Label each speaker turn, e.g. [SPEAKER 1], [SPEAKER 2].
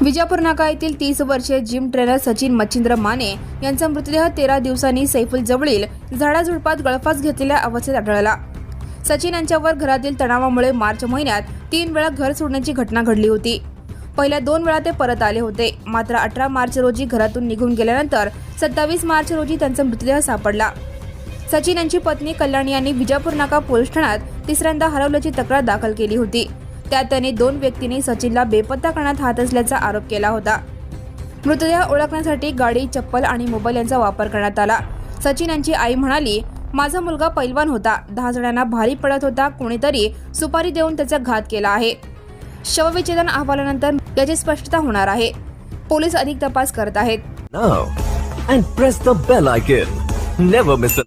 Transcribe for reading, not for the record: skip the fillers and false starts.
[SPEAKER 1] विजापूर नाका येथील 30 वर्षीय जिम ट्रेनर सचिन मच्छिंद्र माने यांचा मृतदेह 13 दिवसांनी सैफुल जवळील झाडाझुडपात गळफास घेतलेल्या अवस्थेत आढळला। सचिन यांच्यावर घरातील तणावामुळे मार्च महिन्यात 3 वेळा घर सोडण्याची घटना घडली होती। पहिल्या 2 वेळा ते परत आले होते, मात्र 18 मार्च रोजी घरातून निघून गेल्यानंतर 27 मार्च रोजी त्यांचा मृतदेह सापडला। सचिन यांची पत्नी कल्याणी यांनी विजापूर नाका पोलीस ठाण्यात तिसऱ्यांदा हरवल्याची तक्रार दाखल केली होती। त्यात त्यांनी 2 व्यक्तींनी सचिनला बेपत्ता करण्यात हात असल्याचा आरोप केला होता। मृतदेह ओळखण्यासाठी गाडी, चप्पल आणि मोबाईल यांचा वापर करण्यात आला। सचिन यांची आई म्हणाली, माझा मुलगा पैलवान होता, 10 जणांना भारी पडत होता, कोणीतरी सुपारी देऊन त्याचा घात केला आहे। शवविच्छेदन अहवालानंतर याची स्पष्टता होणार आहे। पोलीस अधिक तपास करत आहेत।
[SPEAKER 2] Now and press the bell icon. Never miss a